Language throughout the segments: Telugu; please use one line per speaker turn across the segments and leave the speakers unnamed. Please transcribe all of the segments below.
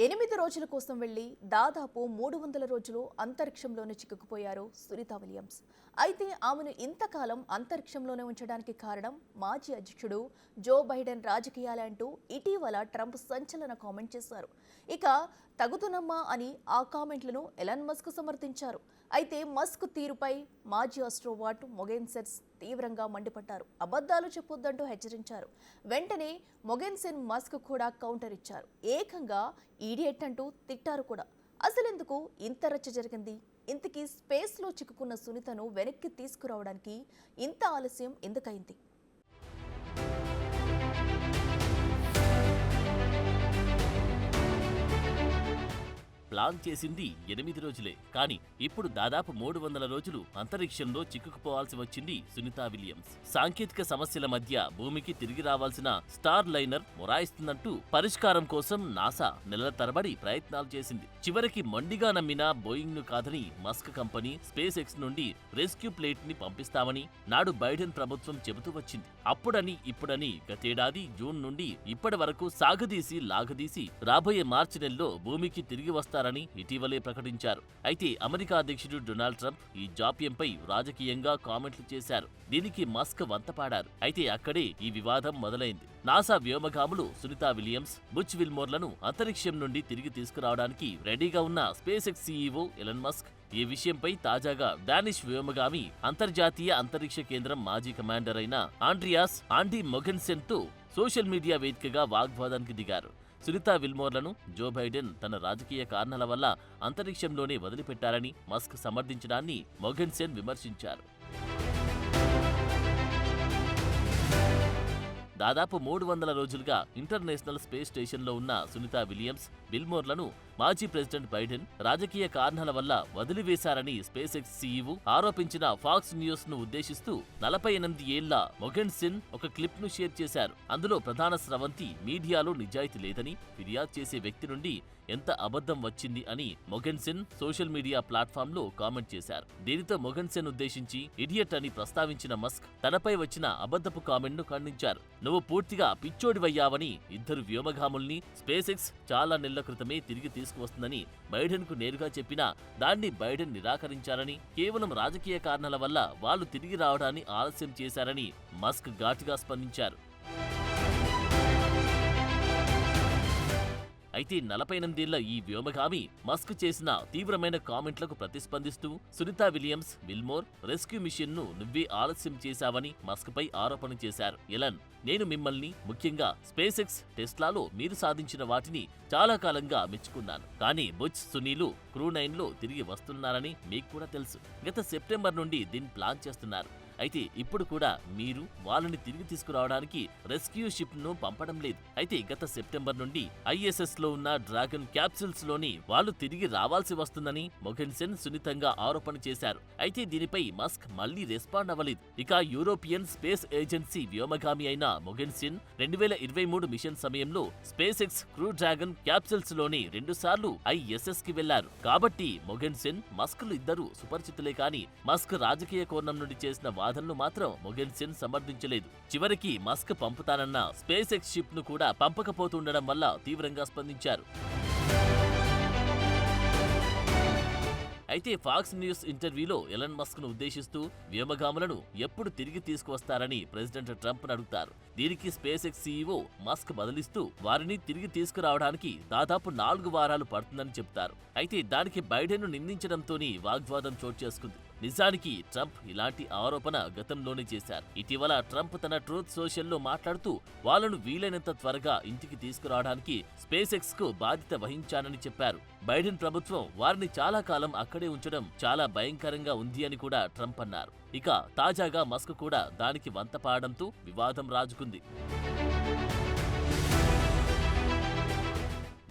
8 రోజుల కోసం వెళ్లి దాదాపు 300 రోజులు అంతరిక్షంలోనే చిక్కుకుపోయారు సునీత విలియమ్స్. అయితే ఆమెను ఇంతకాలం అంతరిక్షంలోనే ఉంచడానికి కారణం మాజీ అధ్యక్షుడు జో బైడెన్ రాజకీయాలే అంటూ ఇటీవల ట్రంప్ సంచలన కామెంట్ చేశారు. ఇక తగుతునమ్మా అని ఆ కామెంట్లను ఎలాన్ మస్క్ సమర్థించారు. అయితే మస్క్ తీరుపై మాజీ ఆస్ట్రోవాట్ మొగెన్సెన్ తీవ్రంగా మండిపడ్డారు. అబద్ధాలు చెప్పొద్దంటూ హెచ్చరించారు. వెంటనే మొగెన్సెన్ మస్క్ కూడా కౌంటర్ ఇచ్చారు. ఏకంగా ఈడియట్ అంటూ తిట్టారు కూడా. అసలెందుకు ఇంత రచ్చ జరిగింది? ఇంతకీ స్పేస్లో చిక్కుకున్న సునీతను వెనక్కి తీసుకురావడానికి ఇంత ఆలస్యం ఎందుకైంది?
ప్లాన్ చేసింది 8 రోజులే. కానీ ఇప్పుడు దాదాపు 300 రోజులు అంతరిక్షంలో చిక్కుకుపోవాల్సి వచ్చింది సునీత విలియమ్స్. సాంకేతిక సమస్యల మధ్య భూమికి తిరిగి రావాల్సిన స్టార్ లైనర్ మొరాయిస్తుందంటూ పరిష్కారం కోసం నాసా నెలల తరబడి ప్రయత్నాలు చేసింది. చివరికి మొండిగా నమ్మిన బోయింగ్ ను కాదని మస్క్ కంపెనీ స్పేస్ ఎక్స్ నుండి రెస్క్యూ ప్లేట్ ని పంపిస్తామని నాడు బైడెన్ ప్రభుత్వం చెబుతూ వచ్చింది. అప్పుడని ఇప్పుడని గతేడాది జూన్ నుండి ఇప్పటి వరకు సాగదీసి లాగదీసి రాబోయే మార్చి నెలలో భూమికి తిరిగి వస్తారని ఇటీవలే ప్రకటించారు. అయితే అమెరికా అధ్యక్షుడు డొనాల్డ్ ట్రంప్ ఈ జాప్యంపై రాజకీయంగా కామెంట్లు చేశారు. దీనికి మస్క్ వంతపాడారు. అయితే అక్కడే ఈ వివాదం మొదలైంది. నాసా వ్యోమగాములు సునీత విలియమ్స్, బుచ్ విల్మోర్లను అంతరిక్షం నుండి తిరిగి తీసుకురావడానికి రెడీగా ఉన్న space X CEO Elon Musk ఈ విషయంపై తాజాగా డానిష్ వ్యోమగామి అంతర్జాతీయ అంతరిక్ష కేంద్రం మాజీ కమాండర్ అయిన ఆండ్రియాస్ ఆండీ మొగెన్సెన్ తో సోషల్ మీడియా వేదికగా వాగ్వాదానికి దిగారు. సునీత విల్మోర్లను జో బైడెన్ తన రాజకీయ కారణాల వల్ల అంతరిక్షంలోనే వదిలిపెట్టారని మస్క్ సమర్థించడాన్ని మొగెన్సెన్ విమర్శించారు. దాదాపు 300 రోజులుగా ఇంటర్నేషనల్ స్పేస్ స్టేషన్లో ఉన్న సునీత విలియమ్స్, విల్మోర్లను మాజీ ప్రెసిడెంట్ బైడెన్ రాజకీయ కారణాల వల్ల వదిలివేశారని స్పేస్ ఎక్స్ సీఈఓ ఆరోపించిన ఫాక్స్ న్యూస్ ను ఉద్దేశిస్తూ 48 ఏళ్ల మొగెన్సెన్ ఒక క్లిప్ ను షేర్ చేశారు. అందులో ప్రధాన స్రవంతి మీడియాలో నిజాయితీ లేదని ఫిర్యాదు చేసే వ్యక్తి నుండి ఎంత అబద్ధం వచ్చింది అని మొగెన్సెన్ సోషల్ మీడియా ప్లాట్ఫామ్ లో కామెంట్ చేశారు. దీనితో మొగెన్సెన్ ఉద్దేశించి ఇడియట్ అని ప్రస్తావించిన మస్క్ తనపై వచ్చిన అబద్ధపు కామెంట్ ను ఖండించారు. నువ్వు పూర్తిగా పిచ్చోడివయ్యావని, ఇద్దరు వ్యోమగాముల్ని స్పేస్ ఎక్స్ చాలా నెలల క్రితమే తిరిగి తీసుకువస్తుందని బైడెన్ కు నేరుగా చెప్పినా దాన్ని బైడెన్ నిరాకరించారని, కేవలం రాజకీయ కారణాల వల్ల వాళ్ళు తిరిగి రావడాన్ని ఆలస్యం చేశారని మస్క్ ఘాటుగా స్పందించారు. అయితే 48 ఏళ్ల ఈ వ్యోమగామి మస్క్ చేసిన తీవ్రమైన కామెంట్లకు ప్రతిస్పందిస్తూ Sunita Williams, Wilmore rescue mission ను నువ్వే ఆలస్యం చేశావని మస్క్ పై ఆరోపణ చేశారు. ఎలన్, నేను మిమ్మల్ని, ముఖ్యంగా స్పేస్ ఎక్స్, టెస్లాలో మీరు సాధించిన వాటిని చాలా కాలంగా మెచ్చుకున్నాను. కానీ బుచ్, సునీలు క్రూ 9లో తిరిగి వస్తున్నారని మీకు కూడా తెలుసు. గత సెప్టెంబర్ నుండి దీన్ని ప్లాన్ చేస్తున్నారు. అయితే ఇప్పుడు కూడా మీరు వాళ్ళని తిరిగి తీసుకురావడానికి రెస్క్యూ షిప్ ను పంపడం లేదు. అయితే గత సెప్టెంబర్ నుండి ISS లో ఉన్న డ్రాగన్ క్యాప్సూల్స్ లోని వాళ్ళు తిరిగి రావాల్సి వస్తుందని మొగెన్సెన్ సున్నితంగా ఆరోపణ చేశారు. అయితే దీనిపై మస్క్ మళ్లీ రెస్పాండ్ అవ్వలేదు. ఇక యూరోపియన్ స్పేస్ ఏజెన్సీ వ్యోమగామి అయిన మొగెన్సెన్ 2023 మిషన్ సమయంలో space X crew dragon capsules లోని 2 సార్లు ISS కి వెళ్లారు. కాబట్టి మొగెన్సెన్, మస్క్ లు ఇద్దరు సుపరిచితులే. కానీ మస్క్ రాజకీయ కోణం నుండి చేసిన వాదనలు మాత్రం మొగెన్సెన్ సమర్థించలేదు. చివరికి మస్క్ పంపుతానన్న స్పేస్ ఎక్స్ షిప్ ను కూడా పంపకపోతుండడం వల్ల తీవ్రంగా స్పందించారు. అయితే ఫాక్స్ న్యూస్ ఇంటర్వ్యూలో ఎలన్ మస్క్ ను ఉద్దేశిస్తూ వ్యోమగాములను ఎప్పుడు తిరిగి తీసుకువస్తారని ప్రెసిడెంట్ ట్రంప్ అడుగుతారు. దీనికి స్పేస్ ఎక్స్ సీఈఓ మస్క్ బదిలిస్తూ వారిని తిరిగి తీసుకురావడానికి దాదాపు 4 వారాలు పడుతుందని చెప్తారు. అయితే దానికి బైడెన్ ను నిందించడంతోనే వాగ్వాదం చోటు చేసుకుంది. నిజానికి ట్రంప్ ఇలాంటి ఆరోపణ గతంలోనే చేశారు. ఇటీవల ట్రంప్ తన ట్రూత్ సోషల్లో మాట్లాడుతూ వాళ్ళను వీలైనంత త్వరగా ఇంటికి తీసుకురావడానికి స్పేస్ ఎక్స్ కు బాధ్యత వహించానని చెప్పారు. బైడెన్ ప్రభుత్వం వారిని చాలా కాలం అక్కడే ఉంచడం చాలా భయంకరంగా ఉంది అని కూడా ట్రంప్ అన్నారు. ఇక తాజాగా మస్క్ కూడా దానికి వంతపాడడంతో వివాదం రాజుకుంది.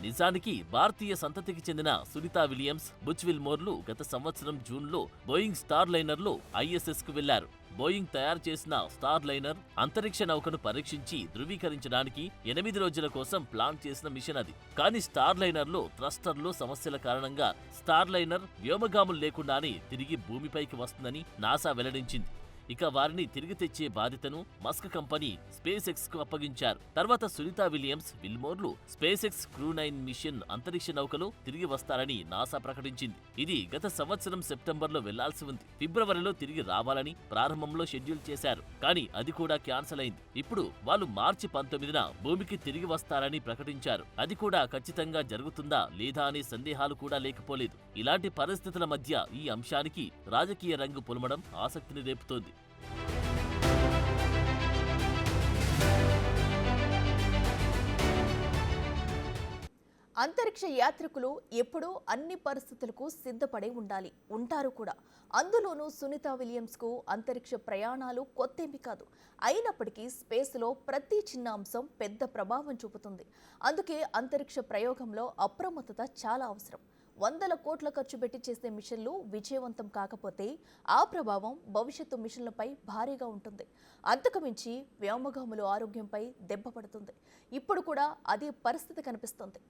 నిజానికి భారతీయ సంతతికి చెందిన సునీత విలియమ్స్, బుచ్ విల్మోర్లు గత సంవత్సరం జూన్లో బోయింగ్ స్టార్ లైనర్లో ISS కు వెళ్లారు. బోయింగ్ తయారు చేసిన స్టార్ లైనర్ అంతరిక్ష నౌకను పరీక్షించి ధృవీకరించడానికి 8 రోజుల కోసం ప్లాన్ చేసిన మిషన్ అది. కానీ స్టార్ లైనర్లో థ్రస్టర్లో సమస్యల కారణంగా స్టార్ లైనర్ వ్యోమగాములు లేకుండానే తిరిగి భూమిపైకి వస్తుందని నాసా వెల్లడించింది. ఇక వారిని తిరిగి తెచ్చే బాధ్యతను మస్క్ కంపెనీ స్పేస్ ఎక్స్ కు అప్పగించారు. తర్వాత సునీత విలియమ్స్, విల్మోర్లు స్పేస్ ఎక్స్ క్రూ 9 మిషన్ అంతరిక్ష నౌకలో తిరిగి వస్తారని నాసా ప్రకటించింది. ఇది గత సంవత్సరం సెప్టెంబర్లో వెళ్లాల్సి ఉంది. ఫిబ్రవరిలో తిరిగి రావాలని ప్రారంభంలో షెడ్యూల్ చేశారు. కానీ అది కూడా క్యాన్సల్ అయింది. ఇప్పుడు వాళ్ళు మార్చి 19న భూమికి తిరిగి వస్తారని ప్రకటించారు. అది కూడా ఖచ్చితంగా జరుగుతుందా లేదా అనే సందేహాలు కూడా లేకపోలేదు. ఇలాంటి పరిస్థితుల మధ్య ఈ అంశానికి రాజకీయ రంగు పులమడం ఆసక్తిని రేపుతోంది.
అంతరిక్ష యాత్రికులు ఎప్పుడూ అన్ని పరిస్థితులకు సిద్ధపడే ఉంటారు కూడా. అందులోనూ సునీత విలియమ్స్కు అంతరిక్ష ప్రయాణాలు కొత్తేమీ కాదు. అయినప్పటికీ స్పేస్లో ప్రతి చిన్న అంశం పెద్ద ప్రభావం చూపుతుంది. అందుకే అంతరిక్ష ప్రయోగంలో అప్రమత్తత చాలా అవసరం. వందల కోట్ల ఖర్చు పెట్టి చేసే మిషన్లు విజయవంతం కాకపోతే ఆ ప్రభావం భవిష్యత్తు మిషన్లపై భారీగా ఉంటుంది. అంతకుమించి వ్యోమగాముల ఆరోగ్యంపై దెబ్బ పడుతుంది. ఇప్పుడు కూడా అదే పరిస్థితి కనిపిస్తుంది.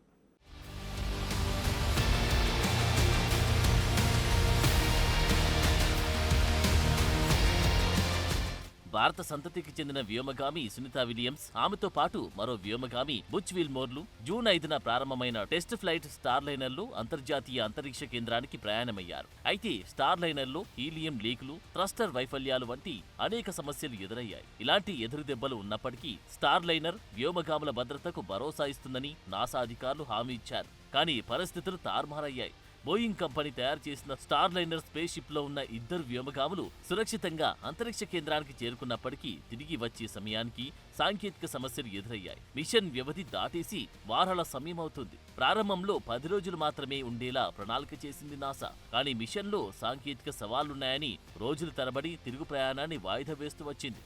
భారత సంతతికి చెందిన వ్యోమగామి సునీత విలియమ్స్, ఆమెతో పాటు మరో వ్యోమగామి బుచ్ విల్మోర్లు జూన్ 5న ప్రారంభమైన టెస్ట్ ఫ్లైట్ స్టార్ లైనర్లో అంతర్జాతీయ అంతరిక్ష కేంద్రానికి ప్రయాణమయ్యారు. అయితే స్టార్ లైనర్లో హీలియం లీకులు, థ్రస్టర్ వైఫల్యాలు వంటి అనేక సమస్యలు ఎదురయ్యాయి. ఇలాంటి ఎదురుదెబ్బలు ఉన్నప్పటికీ స్టార్ లైనర్ వ్యోమగాముల భద్రతకు భరోసా ఇస్తుందని నాసా అధికారులు హామీ ఇచ్చారు. కానీ పరిస్థితులు తారుమారయ్యాయి. బోయింగ్ కంపెనీ తయారు చేసిన స్టార్ లైనర్ స్పేస్ షిప్ లో ఉన్న ఇద్దరు వ్యోమగాములు సురక్షితంగా అంతరిక్ష కేంద్రానికి చేరుకున్నప్పటికీ తిరిగి వచ్చే సమయానికి సాంకేతిక సమస్యలు ఎదురయ్యాయి. మిషన్ వ్యవధి దాటేసి వారాల సమయం అవుతుంది. ప్రారంభంలో 10 రోజులు మాత్రమే ఉండేలా ప్రణాళిక చేసింది నాసా. కానీ మిషన్లో సాంకేతిక సవాళ్లున్నాయని రోజుల తరబడి తిరుగు ప్రయాణాన్ని వాయిదా వేస్తూ వచ్చింది.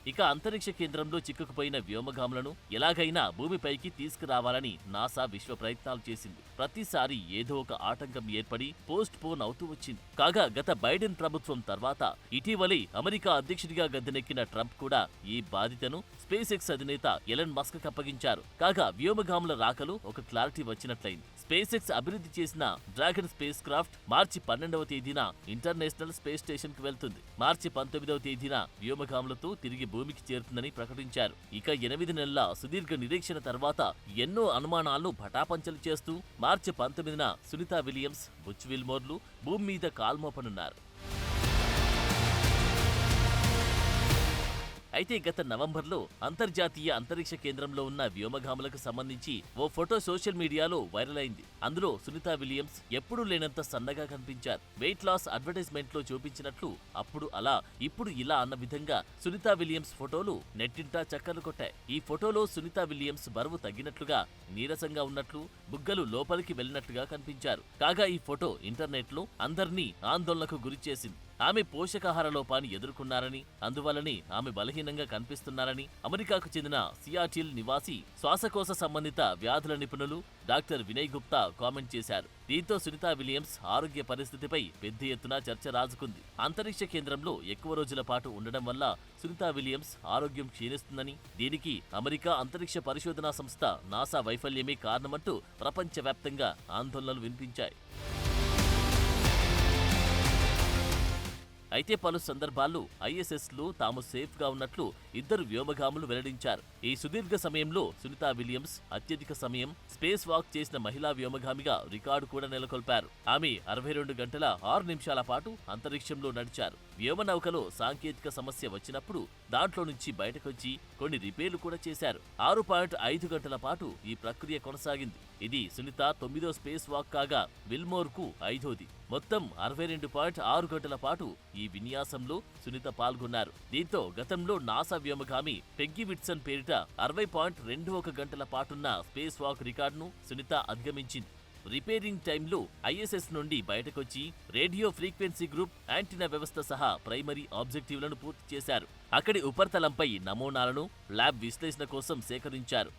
ఇక అంతరిక్ష కేంద్రంలో చిక్కుకుపోయిన వ్యోమగాములను ఎలాగైనా భూమిపైకి తీసుకురావాలని నాసా విశ్వ ప్రయత్నాలు చేసింది. ప్రతిసారి ఏదో ఒక ఆటంకం ఏర్పడి పోస్ట్ పోన్ అవుతూ వచ్చింది. కాగా గత బైడెన్ ప్రభుత్వం తర్వాత ఇటీవలే అమెరికా అధ్యక్షుడిగా గద్దెనెక్కిన ట్రంప్ కూడా ఈ బాధ్యతను స్పేస్ ఎక్స్ అధినేత ఎలన్ మస్క్ కు అప్పగించారు. కాగా వ్యోమగాముల రాకలో ఒక క్లారిటీ వచ్చినట్లయింది. స్పేస్ ఎక్స్ అభివృద్ధి చేసిన డ్రాగన్ స్పేస్ క్రాఫ్ట్ మార్చి 12వ తేదీన ఇంటర్నేషనల్ స్పేస్ స్టేషన్ కు వెళ్తుంది. మార్చి 19వ తేదీన వ్యోమగాములతో తిరిగి భూమికి చేరుతుందని ప్రకటించారు. ఇక 8 నెలల సుదీర్ఘ నిరీక్షణ తర్వాత ఎన్నో అనుమానాలను పటాపంచలు చేస్తూ మార్చి 19న సునీత విలియమ్స్, బుచ్ విల్మోర్లు భూమి మీద కాల్మోపనున్నారు. అయితే గత నవంబర్లో అంతర్జాతీయ అంతరిక్ష కేంద్రంలో ఉన్న వ్యోమగాములకు సంబంధించి ఓ ఫోటో సోషల్ మీడియాలో వైరల్ అయింది. అందులో సునీత విలియమ్స్ ఎప్పుడూ లేనంత సన్నగా కనిపించారు. వెయిట్ లాస్ అడ్వర్టైజ్మెంట్ లో చూపించినట్లు అప్పుడు అలా ఇప్పుడు ఇలా అన్న విధంగా సునీత విలియమ్స్ ఫోటోలు నెట్టింటా చక్కర్లు కొట్టాయి. ఈ ఫోటోలో సునీత విలియమ్స్ బరువు తగ్గినట్లుగా, నీరసంగా ఉన్నట్లు, బుగ్గలు లోపలికి వెళ్ళినట్లుగా కనిపించారు. కాగా ఈ ఫోటో ఇంటర్నెట్ లో అందరినీ ఆందోళనకు గురిచేసింది. ఆమె పోషకాహార లోపాన్ని ఎదుర్కొన్నారని, అందువల్లనే ఆమె బలహీనంగా కనిపిస్తున్నారని అమెరికాకు చెందిన సియాటిల్ నివాసి శ్వాసకోశ సంబంధిత వ్యాధుల నిపుణులు డాక్టర్ వినయ్ గుప్తా కామెంట్ చేశారు. దీంతో సునీత విలియమ్స్ ఆరోగ్య పరిస్థితిపై పెద్ద ఎత్తున చర్చ రాజుకుంది. అంతరిక్ష కేంద్రంలో ఎక్కువ రోజుల పాటు ఉండడం వల్ల సునీత విలియమ్స్ ఆరోగ్యం క్షీణిస్తుందని, దీనికి అమెరికా అంతరిక్ష పరిశోధనా సంస్థ నాసా వైఫల్యమే కారణమంటూ ప్రపంచవ్యాప్తంగా ఆందోళనలు వినిపించాయి. అయితే పలు సందర్భాల్లో ఐఎస్ఎస్లు తాము సేఫ్ గా ఉన్నట్లు ఇద్దరు వ్యోమగాములు వెల్లడించారు. ఈ సుదీర్ఘ సమయంలో సునీత విలియమ్స్ అత్యధిక సమయం స్పేస్ వాక్ చేసిన మహిళా వ్యోమగామిగా రికార్డు కూడా నెలకొల్పారు. ఆమె 62 గంటల 6 నిమిషాల పాటు అంతరిక్షంలో నడిచారు. వ్యోమనౌకలో సాంకేతిక సమస్య వచ్చినప్పుడు దాంట్లో నుంచి బయటకొచ్చి కొన్ని రిపేర్లు కూడా చేశారు. 6.5 గంటల పాటు ఈ ప్రక్రియ కొనసాగింది. ఇది సునీత 9వ స్పేస్ వాక్ కాగా విల్మోర్ కు 5వది. మొత్తం 62.6 గంటల పాటు ఈ విన్యాసంలో సునీత పాల్గొన్నారు. దీంతో గతంలో నాసా వ్యోమగామి పెగ్గి విట్సన్ పేరిట 60.21 గంటల పాటున్న స్పేస్ వాక్ రికార్డును సునీత అధిగమించింది. రిపేరింగ్ టైంలో ఐఎస్ఎస్ నుండి బయటకొచ్చి రేడియో ఫ్రీక్వెన్సీ గ్రూప్, యాంటీనా వ్యవస్థ సహా ప్రైమరీ ఆబ్జెక్టివ్లను పూర్తి చేశారు. అక్కడి ఉపరితలంపై నమూనాలను ల్యాబ్ విశ్లేషణ కోసం సేకరించారు.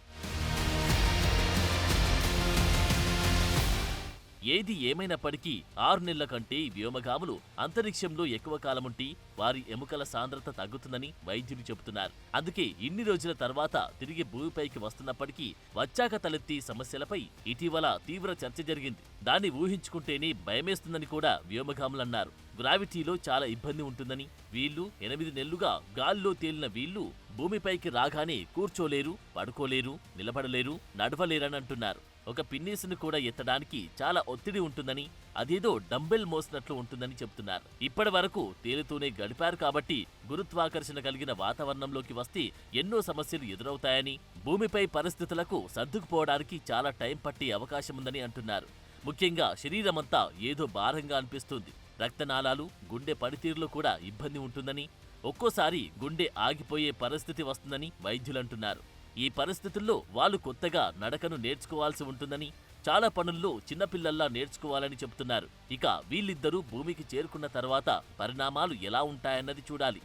ఏది ఏమైనప్పటికీ 6 నెలల కంటే వ్యోమగాములు అంతరిక్షంలో ఎక్కువ కాలముంటి వారి ఎముకల సాంద్రత తగ్గుతుందని వైద్యులు చెబుతున్నారు. అందుకే ఇన్ని రోజుల తర్వాత తిరిగి భూమిపైకి వస్తున్నప్పటికీ వచ్చాక తలెత్తి సమస్యలపై ఇటీవల తీవ్ర చర్చ జరిగింది. దాన్ని ఊహించుకుంటేనే భయమేస్తుందని కూడా వ్యోమగాములన్నారు. గ్రావిటీలో చాలా ఇబ్బంది ఉంటుందని, వీళ్ళు 8 నెలలుగా గాల్లో తేలిన వీళ్ళు భూమిపైకి రాగానే కూర్చోలేరు, పడుకోలేరు, నిలబడలేరు, నడవలేరని అంటున్నారు. ఒక పిన్నీసును కూడా ఎత్తడానికి చాలా ఒత్తిడి ఉంటుందని, అదేదో డంబెల్ మోసినట్లు ఉంటుందని చెప్తున్నారు. ఇప్పటి వరకు తేలుతూనే గడిపారు కాబట్టి గురుత్వాకర్షణ కలిగిన వాతావరణంలోకి వస్తే ఎన్నో సమస్యలు ఎదురవుతాయని, భూమిపై పరిస్థితులకు సర్దుకుపోవడానికి చాలా టైం పట్టే అవకాశముందని అంటున్నారు. ముఖ్యంగా శరీరమంతా ఏదో భారంగా అనిపిస్తుంది. రక్తనాళాలు, గుండె పనితీరులో కూడా ఇబ్బంది ఉంటుందని, ఒక్కోసారి గుండె ఆగిపోయే పరిస్థితి వస్తుందని వైద్యులంటున్నారు. ఈ పరిస్థితుల్లో వాళ్ళు కొత్తగా నడకను నేర్చుకోవాల్సి ఉంటుందని, చాలా పనుల్లో చిన్నపిల్లల్లా నేర్చుకోవాలని చెబుతున్నారు. ఇక వీళ్ళిద్దరూ భూమికి చేరుకున్న తర్వాత పరిణామాలు ఎలా ఉంటాయన్నది చూడాలి.